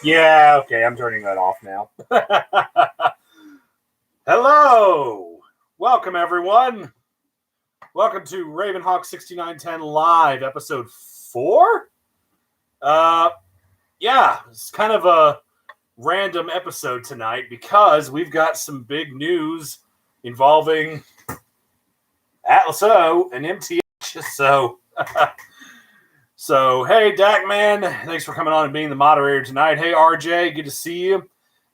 Yeah, okay, I'm turning that off now. Hello! Welcome, everyone. Welcome to ravenhawk6910 Live, episode 4? Yeah, it's kind of a random episode tonight because we've got some big news involving Atlas O and MTH. So, hey, Dak Man, thanks for coming on and being the moderator tonight. Hey, RJ, good to see you.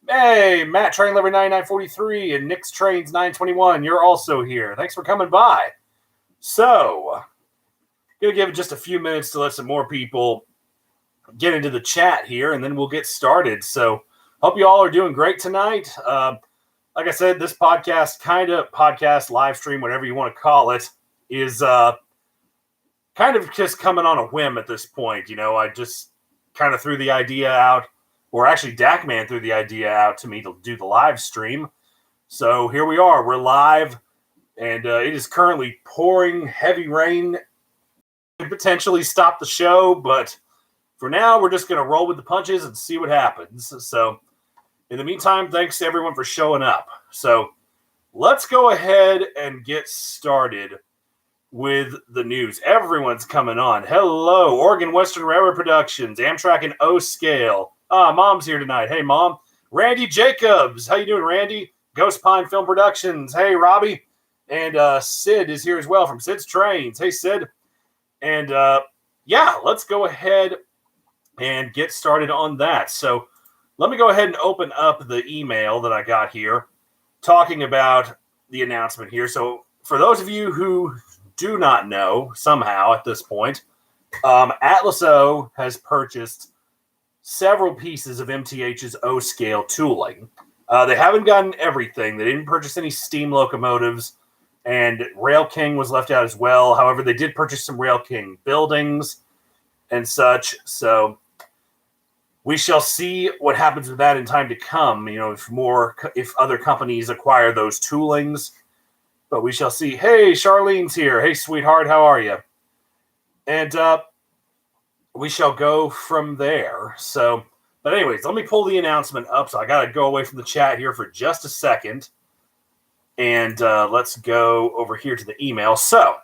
Hey, Matt Train Lover 9943 and Nick's Trains 921, you're also here. Thanks for coming by. So, gonna give it just a few minutes to let some more people get into the chat here, and then we'll get started. So, hope you all are doing great tonight. Like I said, this podcast, live stream, whatever you want to call it, is kind of just coming on a whim at this point. You know, I just kind of threw the idea out, or actually Dakman threw the idea out to me to do the live stream. So here we are. We're live, and it is currently pouring heavy rain. Could potentially stop the show, but for now, we're just going to roll with the punches and see what happens. So in the meantime, thanks to everyone for showing up. So let's go ahead and get started with the news. Everyone's coming on. Hello, Oregon Western Railroad Productions, Amtrak and O-Scale. Mom's here tonight. Hey, Mom. Randy Jacobs. How you doing, Randy? Ghost Pine Film Productions. Hey, Robbie. And Sid is here as well from Sid's Trains. Hey, Sid. And yeah, let's go ahead and get started on that. So let me go ahead and open up the email that I got here talking about the announcement here. So for those of you who do not know somehow at this point, Atlas O has purchased several pieces of MTH's O-scale tooling. They haven't gotten everything. They didn't purchase any steam locomotives, and Rail King was left out as well. However, they did purchase some Rail King buildings and such. So we shall see what happens with that in time to come. You know, if other companies acquire those toolings. But we shall see. Hey, Charlene's here. Hey, sweetheart, how are you? And we shall go from there. So, but anyways, let me pull the announcement up. So I got to go away from the chat here for just a second. And let's go over here to the email. So,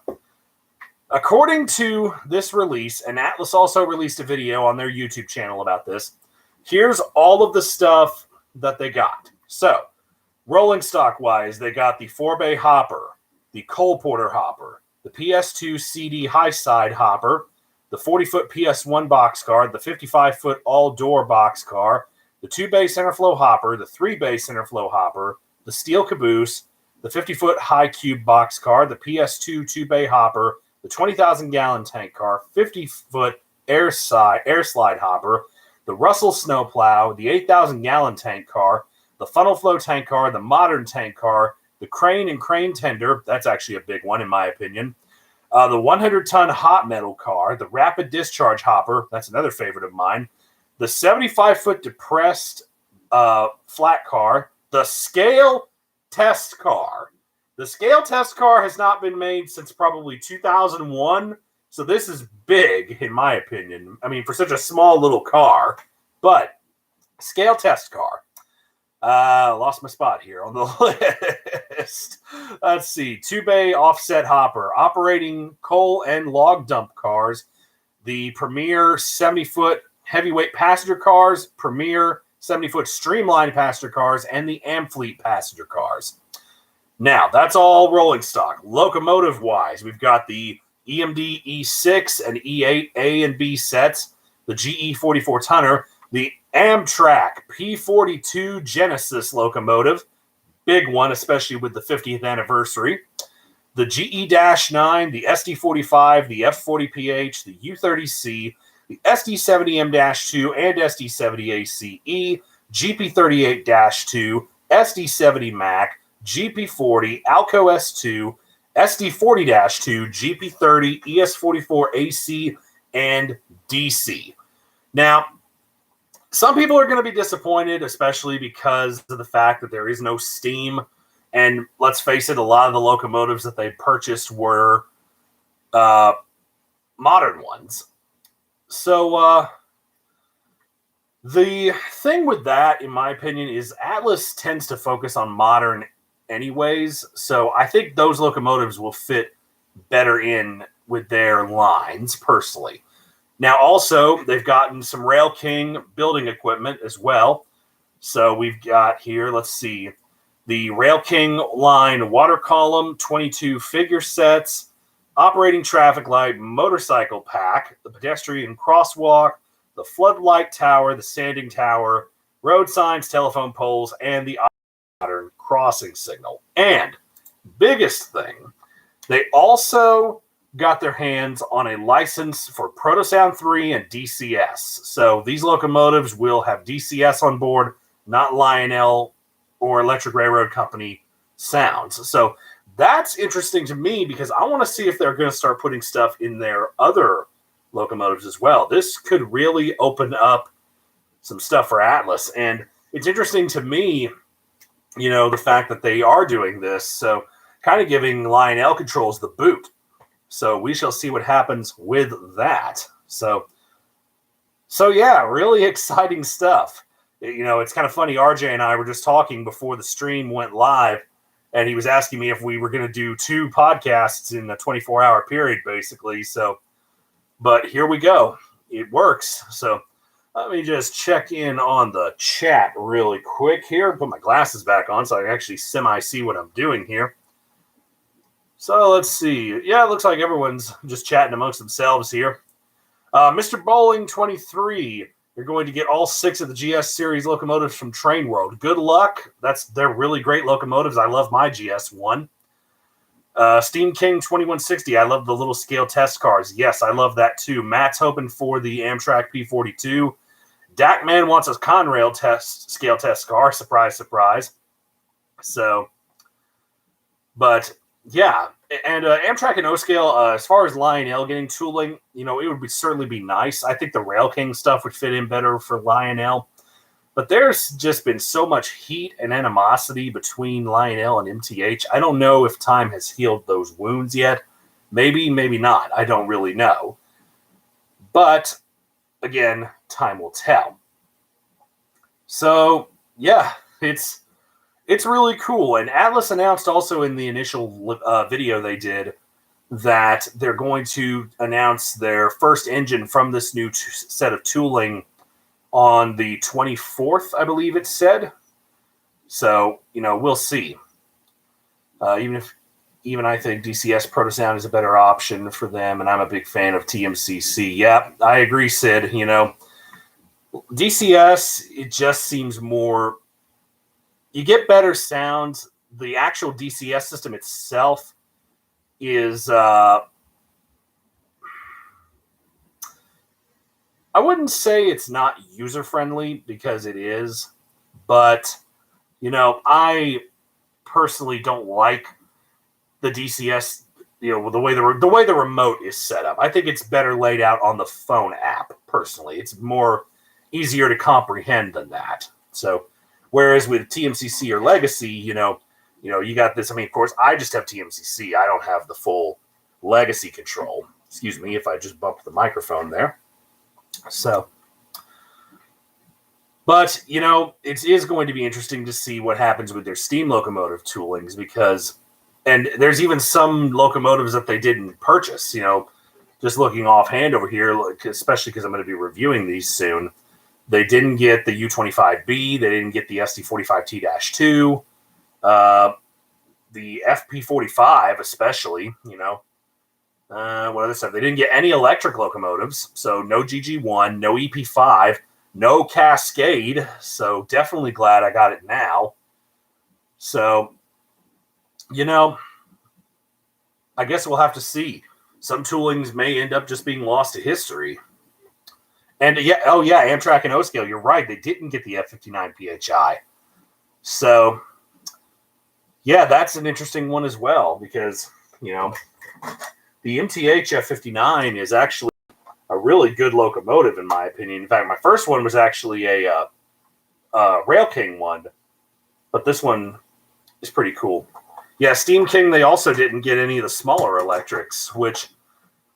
according to this release, and Atlas also released a video on their YouTube channel about this, here's all of the stuff that they got. So, rolling stock wise, they got the 4-bay hopper, the coal porter hopper, the PS2 CD high side hopper, the 40-foot PS1 boxcar, the 55-foot all-door boxcar, the 2-bay center flow hopper, the 3-bay center flow hopper, the steel caboose, the 50-foot high cube boxcar, the PS2 2-bay hopper, the 20,000-gallon tank car, 50-foot air slide hopper, the Russell snowplow, the 8,000-gallon tank car, the funnel flow tank car, the modern tank car, the crane and crane tender, that's actually a big one in my opinion, the 100-ton hot metal car, the rapid discharge hopper, that's another favorite of mine, the 75-foot depressed flat car, the scale test car. The scale test car has not been made since probably 2001, so this is big in my opinion. I mean, for such a small little car, but scale test car. Lost my spot here on the list. Let's see. 2-bay offset hopper, operating coal and log dump cars, the premier 70-foot heavyweight passenger cars, premier 70-foot streamlined passenger cars, and the Amfleet passenger cars. Now, that's all rolling stock. Locomotive-wise, we've got the EMD E6 and E8 A and B sets, the GE 44-tonner, the Amtrak P42 Genesis locomotive, big one, especially with the 50th anniversary, the GE-9, the SD45, the F40PH, the U30C, the SD70M-2 and SD70ACE, GP38-2, SD70 Mac, GP40, Alco S2, SD40-2, GP30, ES44AC, and DC. Now, some people are going to be disappointed, especially because of the fact that there is no steam. And let's face it, a lot of the locomotives that they purchased were modern ones. So The thing with that, in my opinion, is Atlas tends to focus on modern anyways, so I think those locomotives will fit better in with their lines, personally. Now, also, they've gotten some Rail King building equipment as well. So we've got here, let's see, the Rail King line water column, 22 figure sets, operating traffic light, motorcycle pack, the pedestrian crosswalk, the floodlight tower, the sanding tower, road signs, telephone poles, and the modern crossing signal. And biggest thing, they also got their hands on a license for Protosound 3 and DCS. So these locomotives will have DCS on board, not Lionel or Electric Railroad Company sounds. So that's interesting to me because I want to see if they're going to start putting stuff in their other locomotives as well. This could really open up some stuff for Atlas. And it's interesting to me, the fact that they are doing this. So kind of giving Lionel Controls the boot. So we shall see what happens with that. So yeah, really exciting stuff. It's kind of funny. RJ and I were just talking before the stream went live, and he was asking me if we were going to do 2 podcasts in a 24-hour period, basically. So, but here we go. It works. So let me just check in on the chat really quick here. Put my glasses back on so I can actually semi-see what I'm doing here. So let's see. Yeah, it looks like everyone's just chatting amongst themselves here. Mr. Bowling 23, you're going to get all 6 of the GS series locomotives from Train World. Good luck. They're really great locomotives. I love my GS1. Steam King 2160, I love the little scale test cars. Yes, I love that too. Matt's hoping for the Amtrak P42. Dakman wants a Conrail scale test car. Surprise, surprise. So, but yeah, and Amtrak and O-Scale, as far as Lionel getting tooling, it would certainly be nice. I think the Rail King stuff would fit in better for Lionel. But there's just been so much heat and animosity between Lionel and MTH. I don't know if time has healed those wounds yet. Maybe, maybe not. I don't really know. But, again, time will tell. So, yeah, it's really cool. And Atlas announced also in the initial video they did that they're going to announce their first engine from this new set of tooling on the 24th, I believe it said. So, we'll see. Even I think DCS Protosound is a better option for them, and I'm a big fan of TMCC. Yeah, I agree, Sid. DCS, it just seems more... You get better sounds. The actual DCS system itself is... I wouldn't say it's not user-friendly, because it is. But, I personally don't like the DCS, the way the remote is set up. I think it's better laid out on the phone app, personally. It's more easier to comprehend than that. So... Whereas with TMCC or Legacy, you got this. I mean, of course, I just have TMCC. I don't have the full Legacy control. Excuse me if I just bumped the microphone there. So, but, it is going to be interesting to see what happens with their steam locomotive toolings because, and there's even some locomotives that they didn't purchase, just looking offhand over here, especially because I'm going to be reviewing these soon. They didn't get the U25B. They didn't get the SD45T-2. The FP45 especially, what other stuff? They didn't get any electric locomotives. So no GG1, no EP5, no Cascade. So definitely glad I got it now. So, I guess we'll have to see. Some toolings may end up just being lost to history. And Amtrak and O-Scale, you're right. They didn't get the F59 PHI. So, yeah, that's an interesting one as well because, the MTH F59 is actually a really good locomotive in my opinion. In fact, my first one was actually a Rail King one, but this one is pretty cool. Yeah, Steam King, they also didn't get any of the smaller electrics, which...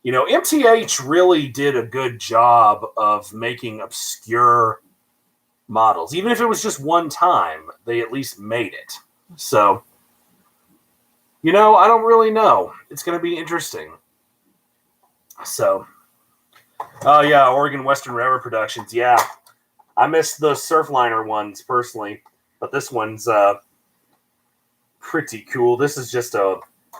MTH really did a good job of making obscure models. Even if it was just one time, they at least made it. So, I don't really know. It's going to be interesting. So, oh yeah, Oregon Western Railroad Productions. Yeah, I missed the Surfliner ones personally, but this one's pretty cool. This is just I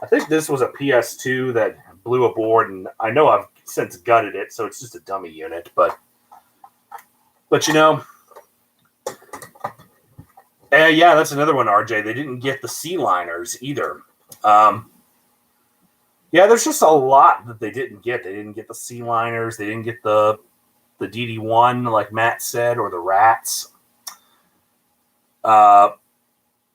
think this was a PS2 that blew aboard, and I know I've since gutted it, so it's just a dummy unit. But yeah, that's another one, RJ. They didn't get the sea liners either. Yeah, there's just a lot that they didn't get. They didn't get the sea liners. They didn't get the DD1, like Matt said, or the rats.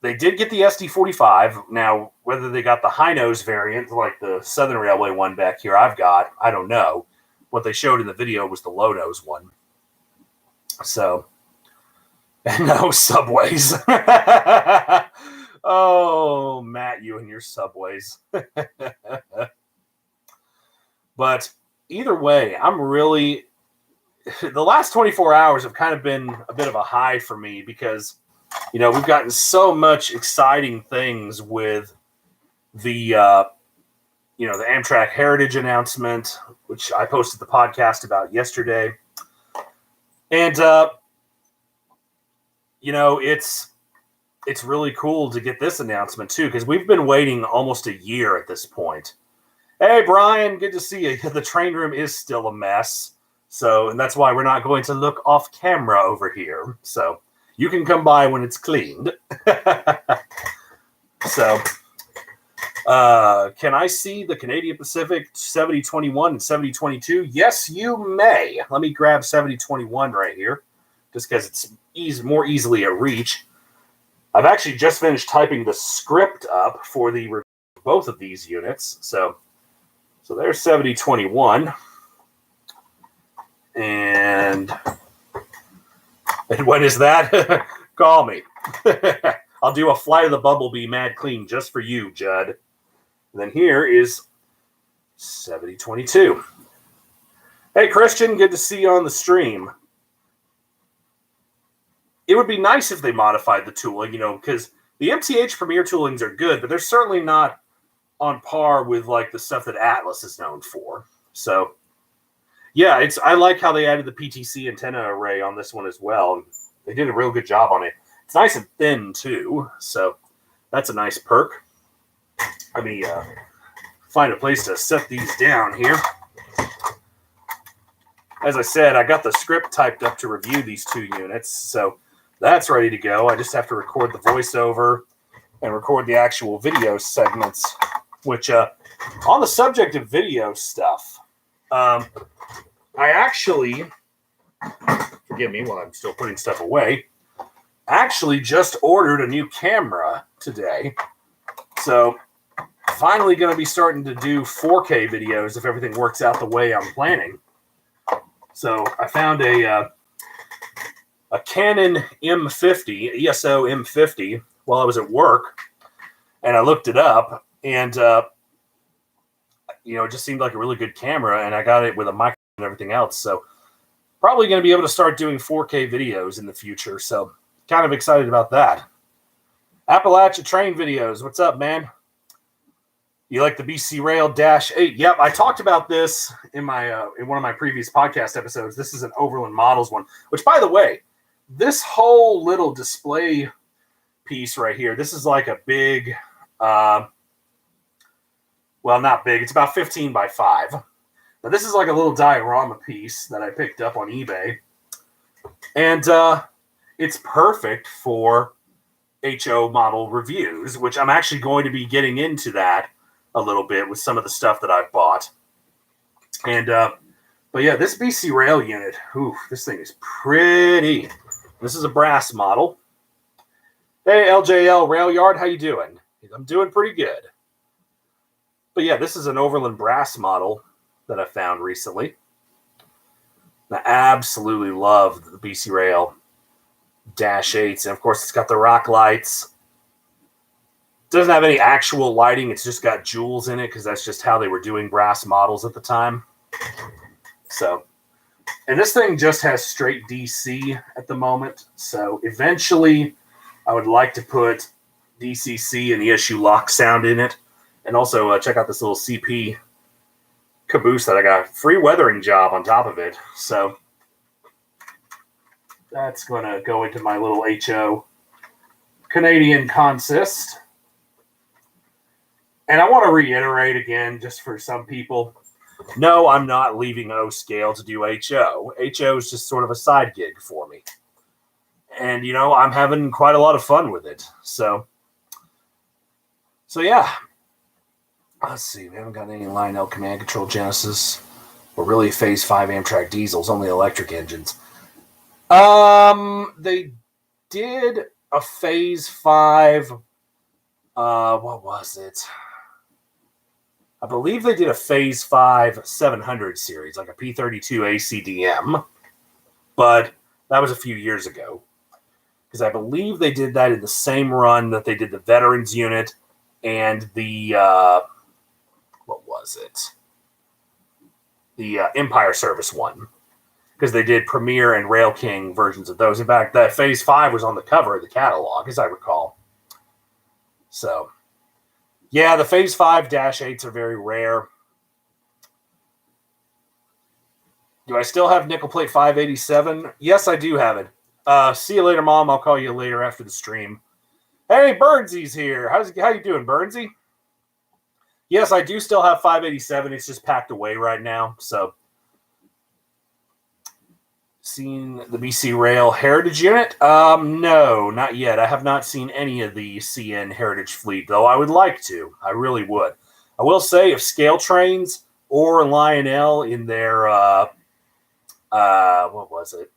They did get the SD45. Now, whether they got the high nose variant, like the Southern Railway one back here, I don't know. What they showed in the video was the low nose one. So, and no subways. Oh, Matt, you and your subways. But either way, I'm really... The last 24 hours have kind of been a bit of a high for me because, we've gotten so much exciting things with the, the Amtrak Heritage announcement, which I posted the podcast about yesterday. And, it's really cool to get this announcement, too, because we've been waiting almost a year at this point. Hey, Brian, good to see you. The train room is still a mess. So, and that's why we're not going to look off camera over here. So, you can come by when it's cleaned. So, can I see the Canadian Pacific 7021 and 7022? Yes, you may. Let me grab 7021 right here, just because it's more easily at reach. I've actually just finished typing the script up for both of these units. So there's 7021. And when is that? Call me. I'll do a Flight of the Bumblebee Mad Clean just for you, Judd. And then here is 7022. Hey, Christian, good to see you on the stream. It would be nice if they modified the tooling, because the MTH Premier toolings are good, but they're certainly not on par with like the stuff that Atlas is known for. So, yeah, I like how they added the PTC antenna array on this one as well. They did a real good job on it. It's nice and thin too, so that's a nice perk. Let me find a place to set these down here. As I said, I got the script typed up to review these two units, so that's ready to go. I just have to record the voiceover and record the actual video segments, which, on the subject of video stuff, I actually, forgive me while I'm still putting stuff away, actually just ordered a new camera today. So, finally going to be starting to do 4K videos if everything works out the way I'm planning. So, I found a Canon M50, ESO M50, while I was at work, and I looked it up, and it just seemed like a really good camera, and I got it with a microphone and everything else. So probably going to be able to start doing 4K videos in the future. So kind of excited about that. Appalachia train videos. What's up, man? You like the BC Rail -8? Yep, I talked about this in my in one of my previous podcast episodes. This is an Overland Models one, which, by the way, this whole little display piece right here, this is like a big, well, not big. It's about 15 by 5. But this is like a little diorama piece that I picked up on eBay. And it's perfect for HO model reviews, which I'm actually going to be getting into that a little bit with some of the stuff that I've bought. And, but yeah, this BC Rail unit, this thing is pretty. This is a brass model. Hey, LJL Rail Yard, how you doing? I'm doing pretty good. But yeah, this is an Overland brass model that I found recently. I absolutely love the BC Rail -8s. And of course, it's got the rock lights. Doesn't have any actual lighting. It's just got jewels in it because that's just how they were doing brass models at the time. So And this thing just has straight DC at the moment. So eventually I would like to put DCC and ESU lock sound in it. And also check out this little CP caboose that I got. Free weathering job on top of it. So that's going to go into my little HO Canadian consist. And I want to reiterate again, just for some people, no, I'm not leaving O scale to do HO. HO is just sort of a side gig for me. And, you know, I'm having quite a lot of fun with it. So yeah. Let's see. We haven't got any Lionel Command Control Genesis or really Phase 5 Amtrak diesels, only electric engines. They did a Phase 5. What was it? I believe they did a Phase 5 700 series, like a P32 ACDM. But that was a few years ago. Because I believe they did that in the same run that they did the Veterans Unit and the, what was it? The Empire Service one. Because they did Premier and Rail King versions of those. In fact, that Phase 5 was on the cover of the catalog, as I recall. So, yeah, the Phase 5-8s are very rare. Do I still have Nickel Plate 587? Yes, I do have it. See you later, Mom. I'll call you later after the stream. Hey, Burnsy's here. How you doing, Burnsy? Yes, I do still have 587. It's just packed away right now. So, seen the BC Rail Heritage Unit? No, not yet. I have not seen any of the CN Heritage Fleet, though I would like to. I really would. I will say, if Scale Trains or Lionel in their, what was it?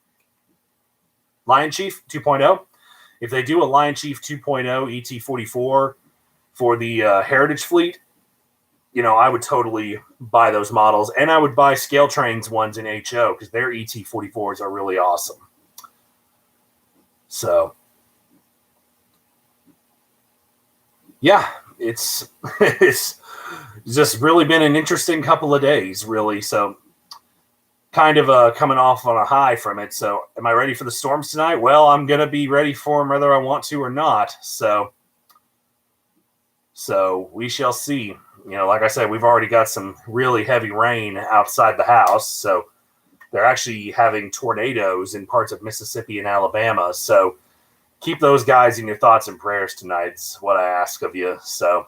Lion Chief 2.0. If they do a Lion Chief 2.0 ET44 for the Heritage Fleet, you know, I would totally buy those models. And I would buy Scale Trains ones in HO because their ET44s are really awesome. So, yeah, it's just really been an interesting couple of days, really. So, kind of coming off on a high from it. So, am I ready for the storms tonight? Well, I'm going to be ready for them whether I want to or not. So we shall see. You know, like I said, we've already got some really heavy rain outside the house. So they're actually having tornadoes in parts of Mississippi and Alabama. So keep those guys in your thoughts and prayers tonight is what I ask of you. So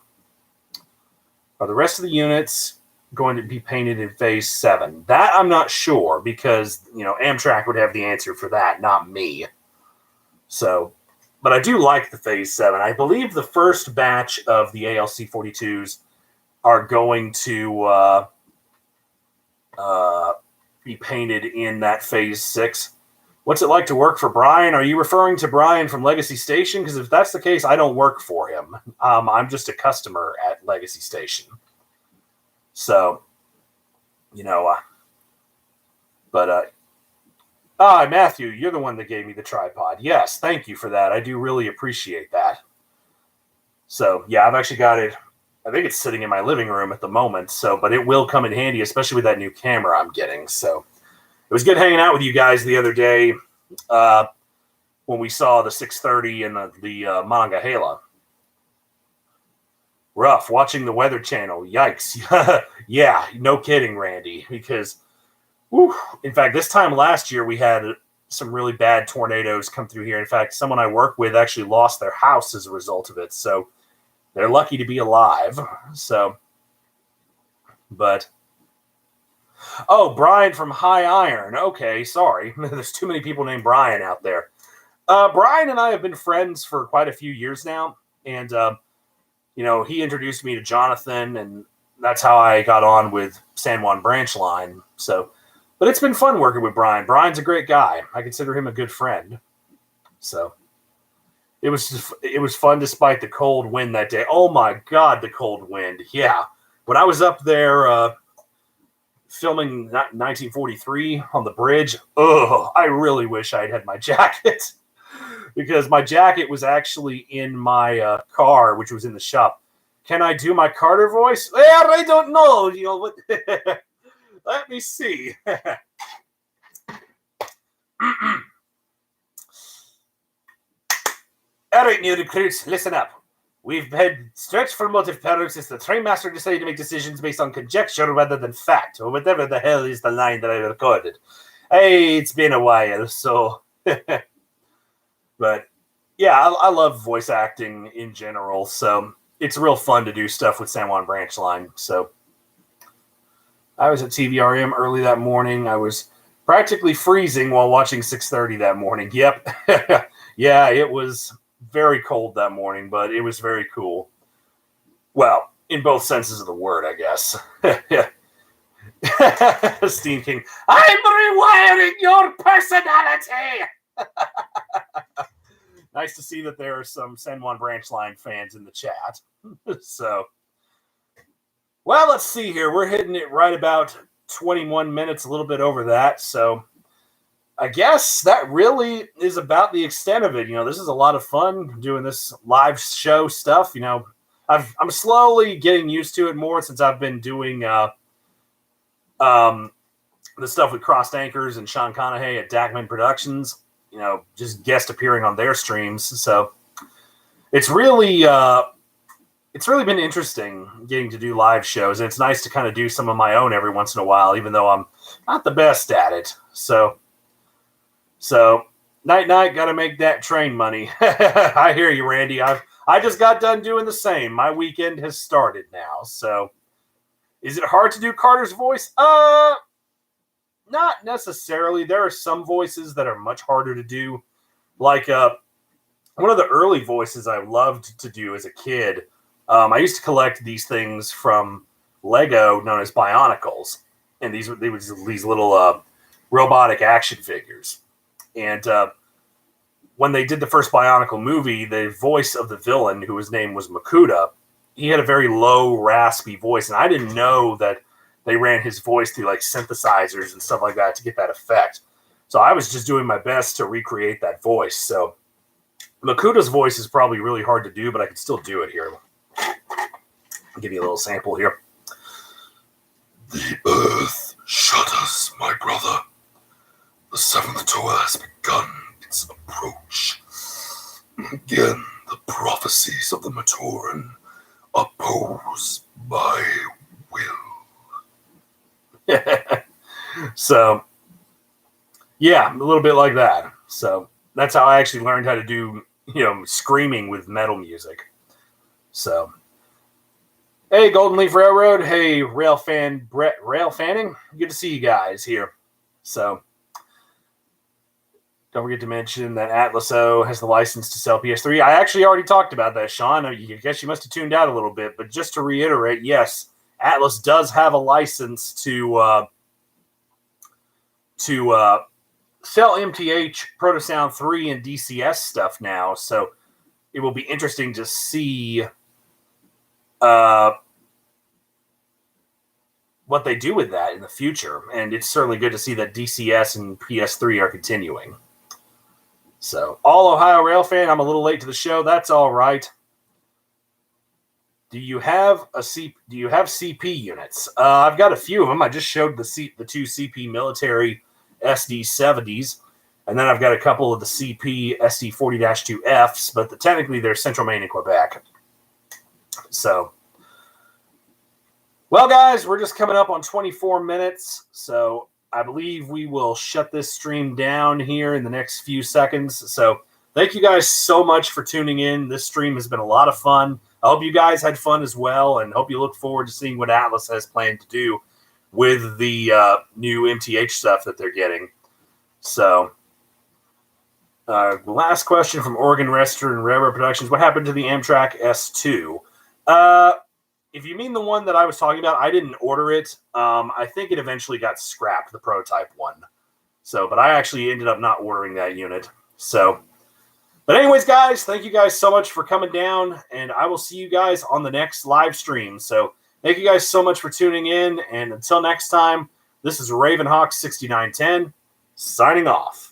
are the rest of the units going to be painted in Phase 7? That I'm not sure because, you know, Amtrak would have the answer for that, not me. So, but I do like the Phase 7. I believe the first batch of the ALC 42s are going to be painted in that Phase 6. What's it like to work for Brian? Are you referring to Brian from Legacy Station? Because if that's the case, I don't work for him. I'm just a customer at Legacy Station. So, you know, Matthew, you're the one that gave me the tripod. Yes, thank you for that. I do really appreciate that. So, yeah, I've actually got it. I think it's sitting in my living room at the moment. So, but it will come in handy, especially with that new camera I'm getting. So, it was good hanging out with you guys the other day when we saw the 630 and the Monongahela. Rough watching the Weather Channel. Yikes. Yeah, no kidding, Randy. Because, whew, in fact, this time last year we had some really bad tornadoes come through here. In fact, someone I work with actually lost their house as a result of it. So they're lucky to be alive. So, but, oh, Brian from High Iron. Okay, sorry. There's too many people named Brian out there. Brian and I have been friends for quite a few years now. And, you know, he introduced me to Jonathan, and that's how I got on with San Juan Branch Line. So, but it's been fun working with Brian. Brian's a great guy. I consider him a good friend. So, it was fun despite the cold wind that day. Oh my God, the cold wind. Yeah. When I was up there filming 1943 on the bridge, I really wish I'd had my jacket. Because my jacket was actually in my car, which was in the shop. Can I do my Carter voice? Yeah, I don't know. You know what? Let me see. All right, new recruits, listen up. We've been stretched for motive power since the train master decided to make decisions based on conjecture rather than fact, or whatever the hell is the line that I recorded. Hey, it's been a while, so... But, yeah, I love voice acting in general, so it's real fun to do stuff with San Juan Branch Line. So I was at TVRM early that morning. I was practically freezing while watching 6:30 that morning. Yep. Yeah, it was very cold that morning, but it was very cool. Well, in both senses of the word, I guess. Steam King, I'm rewiring your personality! Nice to see that there are some San Juan Branch Line fans in the chat. So, well, let's see here. We're hitting it right about 21 minutes, a little bit over that. So, I guess that really is about the extent of it. You know, this is a lot of fun doing this live show stuff. You know, I'm slowly getting used to it more since I've been doing the stuff with Crossed Anchors and Sean Conahay at Dackman Productions. You know, just guest appearing on their streams. So it's really been interesting getting to do live shows, and it's nice to kind of do some of my own every once in a while, even though I'm not the best at it. So night, got to make that train money. I hear you, Randy. I just got done doing the same. My weekend has started now. So is it hard to do Carter's voice? Not necessarily. There are some voices that are much harder to do. Like one of the early voices I loved to do as a kid, I used to collect these things from Lego known as Bionicles. And these were these little robotic action figures. And when they did the first Bionicle movie, the voice of the villain, whose name was Makuta, he had a very low, raspy voice. And I didn't know that they ran his voice through like synthesizers and stuff like that to get that effect. So I was just doing my best to recreate that voice. So Makuta's voice is probably really hard to do, but I can still do it here. I'll give you a little sample here. The earth shudders, my brother. The seventh tour has begun its approach. Again, the prophecies of the Matoran oppose my will. So, yeah, a little bit like that. So that's how I actually learned how to do, screaming with metal music. So, hey, Golden Leaf Railroad. Hey, Rail Fan Brett Rail Fanning. Good to see you guys here. So, don't forget to mention that Atlas O has the license to sell PS3. I actually already talked about that, Sean. I guess you must have tuned out a little bit. But just to reiterate, yes, Atlas does have a license to sell MTH, Protosound 3, and DCS stuff now. So it will be interesting to see what they do with that in the future. And it's certainly good to see that DCS and PS3 are continuing. So, all Ohio Rail fan, I'm a little late to the show. That's all right. Do you have CP units? I've got a few of them. I just showed the two CP military SD70s, and then I've got a couple of the CP SD40-2Fs, but technically they're Central Maine and Quebec. So, well, guys, we're just coming up on 24 minutes, so I believe we will shut this stream down here in the next few seconds. So thank you guys so much for tuning in. This stream has been a lot of fun. I hope you guys had fun as well, and hope you look forward to seeing what Atlas has planned to do with the new MTH stuff that they're getting. So, last question from Oregon Rester and Railroad Productions. What happened to the Amtrak S2? If you mean the one that I was talking about, I didn't order it. I think it eventually got scrapped, the prototype one. So, but I actually ended up not ordering that unit. So, but anyways, guys, thank you guys so much for coming down, and I will see you guys on the next live stream. So, thank you guys so much for tuning in, and until next time, this is ravenhawk6910 signing off.